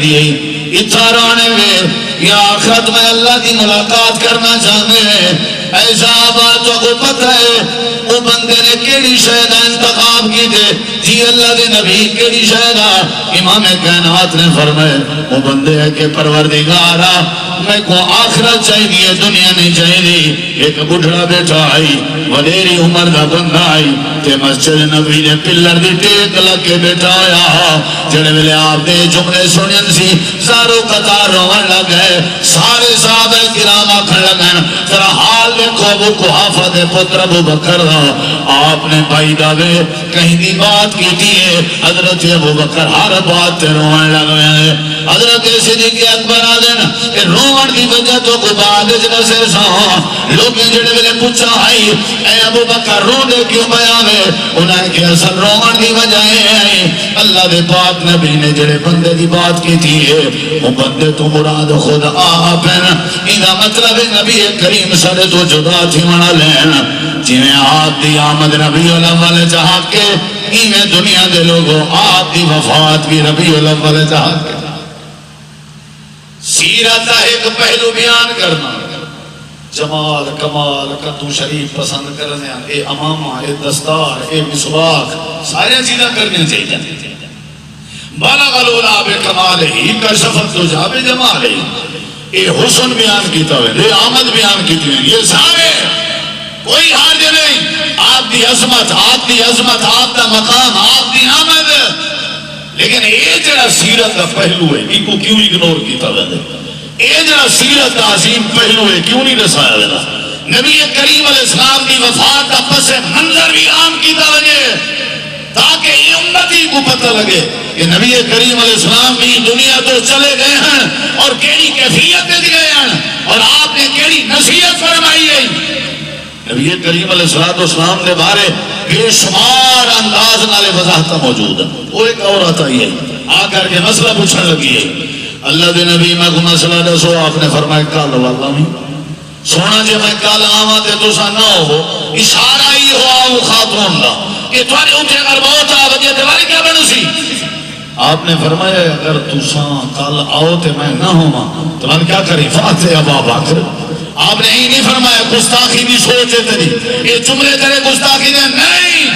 چاہیے اتھا رونے میں یا آخرت میں اللہ کی ملاقات کرنا چاہتے ہیں ایسا بات کو پتہ ہے وہ بندے نے کیڑی شہدہ انتخاب کی دے جی اللہ کے نبی کیڑی شہدہ امام کائنات نے فرمائے وہ بندے ہے کہ پروردگارا میں کو آخرت چاہیے دنیا نہیں چاہیے ایک بڑھڑا بیٹھا آئی وڈیری عمر دا بندہ آئی تے مسجد نبی نے پلر دی ٹیک لگ کے بیٹھا ہویا جڑے ویلے آپ دے جملے سنن سی ساروں قطار روان لگ گئے سارے صحابہ کرام آکھن لگن ذرا حال دیکھو ابو قحافہ دے پتر ابو بکر دا آپ نے بھائی داوے کہیں دی بات کی دیئے حضرت ابو بکر ہر بات تے روان لگ گئے حضرت صدیق اکبر آدن کہ روان کی وجہ تو کو بعد جنسے سا لوگ جڑے ویلے پوچھا آئی اے ابو بکر رو دے کیوں بیاوے انہیں کہ اصل روان کی وجہ ہے اللہ دے پاک نبی نے جڑے بندے دی بات کی تھی وہ بندے تو مراد خود آپ ہیں اذا مطلب نبی کریم سڑے تو جدا تھی منا لین جنہیں آپ دی آمد ربیع الاول جہاں کے میں دنیا دے لوگوں آپ دی وفات بھی ربیع الاول جہاں کے سیرت ایک پہلو بیان کرنا جمال کمال قدو شریف پسند کرنے اے امامہ اے دستار اے مسواک سارے چیزیں کرنے چاہیے بلغ العلا بکمال ہی کشفت دجا بجمال ہی اے حسن بیان کیتا ہوئے اے آمد بیان کیتے ہیں یہ سارے کوئی حاج نہیں آپ دی عظمت آپ دا مقام آپ دی آمد لیکن اے جڑا سیرت دا پہلو ہے ان کو کیوں اگنور کیتا ہوئے اے جڑا سیرت دا عظیم پہلو ہے کیوں نہیں رسایا دینا نبی کریم علیہ السلام کی وفات کا پس منظر بھی عام کیتا ہوئے تاکہ یہ امتی کو پتہ لگے کہ نبی کریم علیہ السلام بھی دنیا تو چلے گئے ہیں اور کیڑی کیفیت دے گئے ہیں اور آپ نے کیڑی نصیحت فرمائی ہے نبی کریم علیہ السلام نے بارے بے شمار انداز نالے وضاحتہ موجود ہے وہ ایک عورت آئی ہے آ کر کے مسئلہ پوچھنے لگی ہے اللہ دے نبی میں کو مسئلہ دسو آپ نے فرمایا کال واللہ میں سونا جے میں کال آواں تے تسا نہ ہو اشارہ ہی ہو آؤ خاتون دا کہ تمہارے اٹھے اگر بہت آ بجے تمہاری کیا بنو سی آپ نے فرمایا اگر تسا کل آؤ تے میں نہ ہوں تمہاری کیا کری فاتح ابا بکر آپ نے ہی نہیں فرمایا گستاخی بھی سوچے تری یہ جملے تیرے گستاخی دے نہیں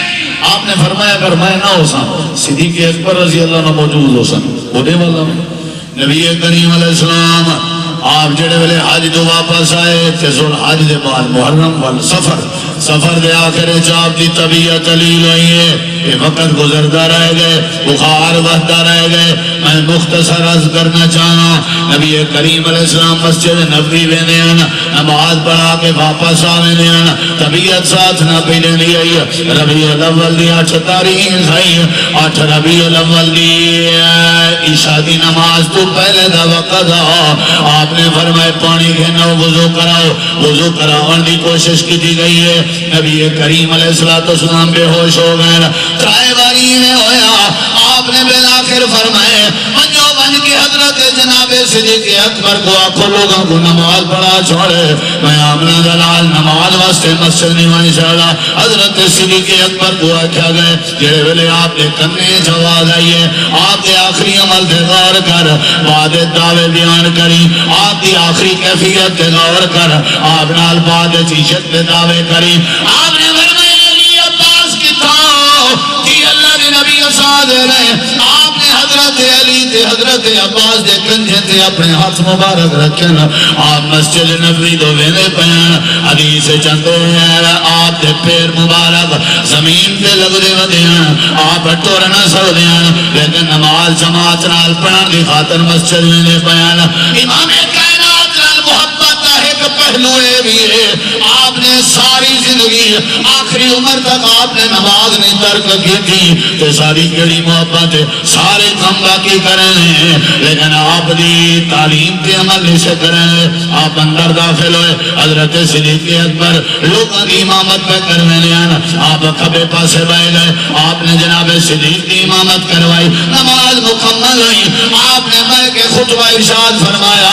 آپ نے فرمایا اگر میں نہ ہو سا صدیق اکبر رضی اللہ عنہ موجود ہو سا بودے والا میں نبی کریم علیہ السلام آپ جڑے والے حج تو واپس آئے تے ذل حج دے بعد محرم وال سفر دے آخر چاپ دی طبیعت علیل ہوئی ہے یہ وقت گزردہ رہ گئے بخار وحدہ رہ گئے میں مختصر عرض کرنا چاہنا نبی کریم علیہ السلام مسجد نبوی ویندے ہیں نماز پڑھا کے واپس آویندے ہیں طبیعت ساتھ نہ پیلے نہیں آئی ربیع الاول دی 8 تاریخ آئی 8 ربیع الاول دی عشاء دی نماز تو پہلے دا وقت آپ نے فرمائے پانی گھنو وضو کراؤن دی کوشش کی دی گئی ہے نبی کریم علیہ السلام بے ہوش ہو گئے ترائے باری میں ہویا آپ نے بالآخر فرمائے منجو بن کی حضرت جناب صدیق اکبر کو آنکھوں لوگوں کو نماز پڑھا چھوڑے میں آمنہ دلال نماز واسطے مسجد نہیں چڑھا حضرت صدیق اکبر کو آکھا گئے جڑے ویلے آپ نے کنے جواز آئیے آپ نے آخری عمل دے غور کر بعد دعوے بیان کری آپ دی آخری کیفیت دے غور کر آپ نال بعد چیشت دے دعوے کری آپ نے فرمائے علی عباس کی تھا کہ اللہ نے نبی ساتھ رہے آپ نے حضرت علی تے حضرت عباس دے کنجے تے اپنے ہاتھ مبارک رکھن آپ مسجد نبوی دو وینے پہن حدیث چندے ہیں آپ دے پیر مبارک زمین تے لگ دے ودے ہیں آپ ٹور نہ سڑ دے ہیں لیکن نماز جماعت نال پڑھن کی خاطر مسجد وینے پہن امام کائنات نال محبت کا ایک پہلو بھی ہے آپ نے ساری زندگی آخری عمر تک آپ نے نماز نہیں ترک کی تھی تو ساری کیڑی محبت سارے کم باقی کریں لیکن آپ دی تعلیم کے عمل نہیں سے کریں آپ اندر داخل ہوئے حضرت صدیق اکبر لوگوں کی امامت پہ کرنے لیا آپ کھبے پاسے بائے گئے آپ نے جناب صدیق کی امامت کروائی نماز مکمل ہوئی آپ نے میں کے خطبہ ارشاد فرمایا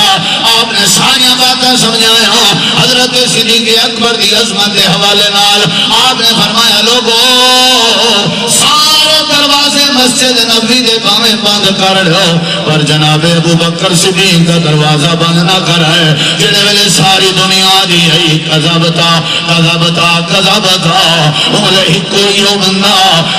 آپ نے ساری باتیں سمجھایا حضرت صدیق اکبر دی عظمت حوالے نال آپ نے فرمایا لوگوں سارے دروازے مسجد نبوی دے باویں بند کر لو پر جناب ابو بکر صدیق دا دروازہ بند نہ کرائے جڑے ویلے ساری دنیا دی ہے کذبتا کذبتا کذبتا اولے ہی کوئی ہو بندہ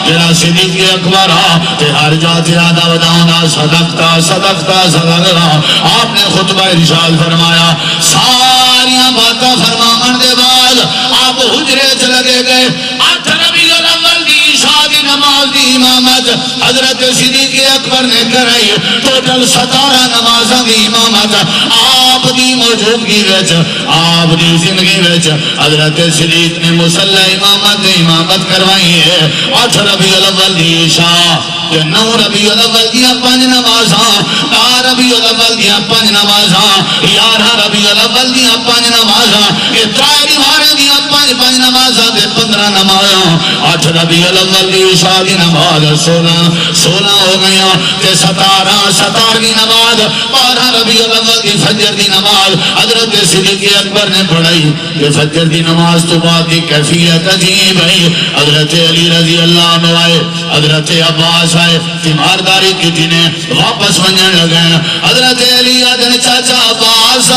جڑا صدیق اکبر تے ہر جا تے آدھا وداؤنا صدقتا صدقتا صدقتا آپ نے خطبہ ارشاد فرمایا ساریاں باتاں فرمان دے بعد آپ حجرے چ لگے گئے 8 ربیع الاول دی عشاء دی نماز دی امامت حضرت صدیق اکبر نے کرائی ٹوٹل 17 نمازاں دی امامت آپ دی موجودگی وچ آپ دی زندگی وچ حضرت صدیق نے مصلی امامت کروائی ہے 8 ربیع الاول دی عشاء 9 ربیع الاول دیاں 5 نمازاں 10 ربیع الاول دیاں 5 نمازاں 11 ربیع الاول دیاں 5 نمازاں یہ 3 دیواریں دیاں 5 نمازاں تے 15 نمازاں 8 ربیع الاول دی عشاء دی نماز 16 ہو گئیاں تے 17ویں نماز 12 ربیع الاول دی فجر دی نماز حضرت صدیق اکبر نے پڑھائی کہ فجر دی نماز تو بعد دی کیفیت عجیب ہے حضرت علی رضی اللہ عنہ آئے حضرت عباس آئے تیمارداری کی جنہیں واپس ونجن لگے حضرت علی آدھن چاچا عباس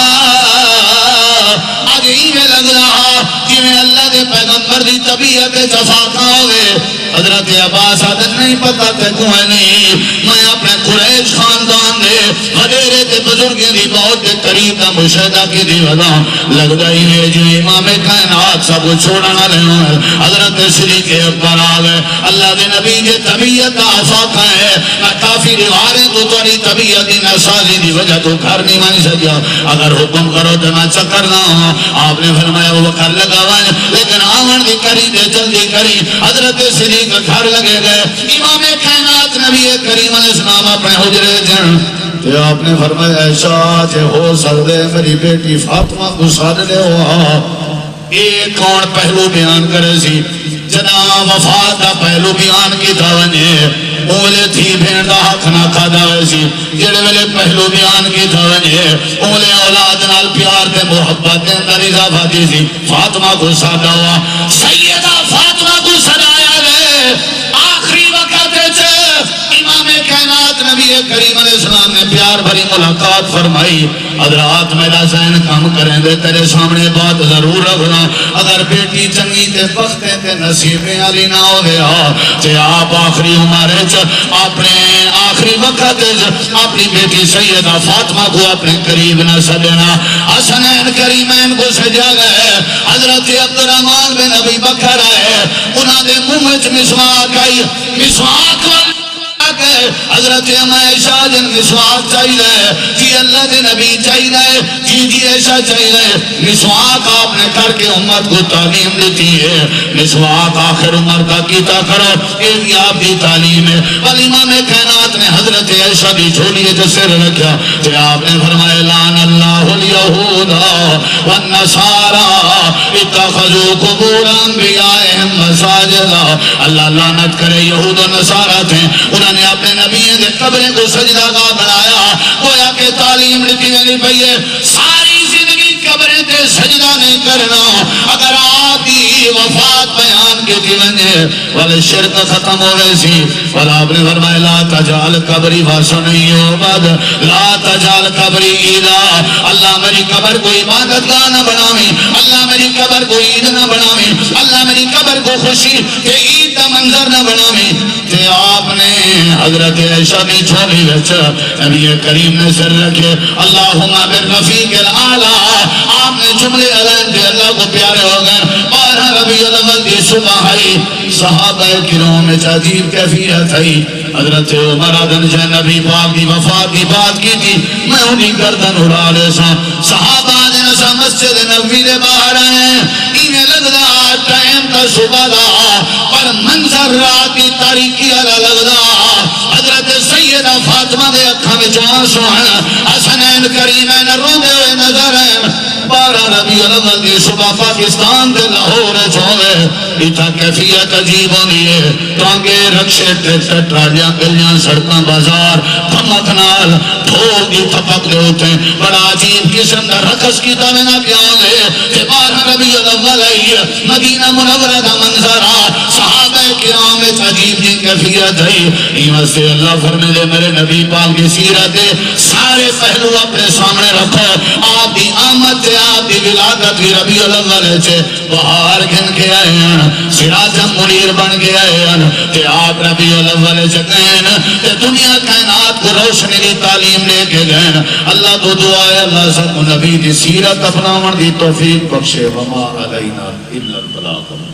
آج ہی میں لگ رہا کہ میں اللہ دے پیغمبر دی طبیعت جفاقہ ہوئے حضرت عباس آدھن نہیں پتا تے کوئی نہیں میں اپنے قریش خاندان دے وڈیرے تے بزرگیں دی بہت دے قریب دا مشاہدہ کی دی ودا لگتا ہی ہے جو امام کائنات سب چھوڑنا لینا ہے حضرت صدیق اکبر آگئے اللہ دے نبی جے طبیعت آفاقہ ہے میں کافی رواریں تو تاری طبیعت نسازی دی وجہ تو گھر نہیں مانی سکیا اگر حکم کرو تو میں چکر نہ ہوں آپ نے فرمایا وہ کر لگا وائیں لیکن آمن دی کری دے جلدی کری حضرت صدیق گھر لگے گئے امام کائنات نبی کریم علیہ السلام اپنے حجرے جن تو آپ نے فرمایا ایسا جے ہو سکتے میری بیٹی فاطمہ کو ساتھ لے ہوا ایک کون پہلو بیان کرے سی جناب وفات دا پہلو بیان کی تھاونے اولے تھی بھین دا حق نہ کھادا ویسی جڑے ویلے پہلو بیان کی تھاونے اولے اولاد نال پیار دے محبت دے اندر اضافہ دی سی فاطمہ کو ساتھ ہوا سیدہ فاطمہ کو سجایا گئے آخری وقت چھے امام کائنات نبی کریم علیہ السلام نے پیار بھری ملاقات فرمائی حضرات میرا ذہن کام کریں دے تیرے سامنے بات ضرور رکھنا اگر بیٹی چنگی تے بختے تے نصیبیں علی نہ ہو گیا تے آپ آخری عمرے اپنے آخری وقت اپنی بیٹی سیدہ فاطمہ کو اپنے قریب نہ سجنا حسنین کریمین کو سجا گئے حضرت عبدالرحمن بن ابی بکر آئے انہاں دے منہ وچ مسواک آئی مسواک حضرت عائشہ جن مسواک چاہیے جی اللہ دے نبی چاہیے جی ایسا چاہیے مسواک آپ نے کر کے امت کو تعلیم دیتی ہے مسواک آخر عمر کا کیتا کرو یہ بھی آپ کی تعلیم ہے والامام کائنات نے حضرت عائشہ کی جھولی جسے رکھا کہ آپ نے فرمایا لعن اللہ الیہود والنصارى اتخذوا قبور انبیائهم مساجدا اللہ لعنت کرے یہود و نصارہ تھے انہوں نے اپنے نبی کے قبریں کو سجدہ گاہ بنایا گویا کہ تعلیم لکھی نہیں پئی ہے ساری زندگی قبریں تے سجدہ نہیں کرنا اگر آپ کی وفات بیان کے دیونے والے شرک ختم ہو گئے سی والا آپ نے فرمایا لا تجعل قبری واسو نہیں ہو بعد لا تجعل قبری عیدا اللہ میری قبر کو عبادت گاہ نہ بناویں اللہ میری قبر کو عید نہ بناویں اللہ میری قبر کو خوشی کہ عید کا منظر نہ بناویں کہ آپ نے حضرت عائشہ کی چھوڑی وچ نبی کریم نے سر رکھے اللہم بالرفیق الاعلی آپ نے جملے علائم دے اللہ کو پیارے ہو گئے 12 ربیع الاول کی صبح آئی صحابہ کرام میں عجیب کیفیت ہے حضرت عمر آدن جے نبی پاک دی وفات کی بات کی تھی میں انہی گردن اڑا لے سا صحابہ آدن سا مسجد نبی دے باہر آئے انہیں لگ رہا ٹائم کا صبح دا پر منظر رات کی تاریکی علا لگ رہا حضرت سیدہ فاطمہ دے اکھا میں جوان سوہن حسنین کریمین روندے ہوئے نظر ہیں 12 ربیع الاول کی صبح پاکستان دے لاہور چھوڑے اتھا کیفیت عجیب ہوئی ہے ٹانگے رکشے ٹریکٹر ٹرالیاں گلیاں سڑکاں بازار دھمک نال ڈھول دی تھپک دے ہوتے ہیں بڑا عجیب قسم دا رقص کی تمنا کیا ہوئے کہ 12 ربیع الاول ہے مدینہ منورہ دا منظر صحابہ صحابہ کرام وچ عجیب جی کیفیت ہے. ایویں سے اللہ فرمائے دے میرے نبی پاک کی سیرت دے سارے پہلو اپنے سامنے رکھو. آپ دی آمد تے آپ دی ولادت بھی ربیع الاول وچ بہار گن کے آئے ہیں, سراج منیر بن کے آئے ہیں, تے آپ ربیع الاول وچ گئے تے دنیا کائنات کو روشنی دی تعلیم لے کے گئے. اللہ تو دعا ہے اللہ سب نبی دی سیرت اپناون دی توفیق بخشے. وما علینا الا البلاغ.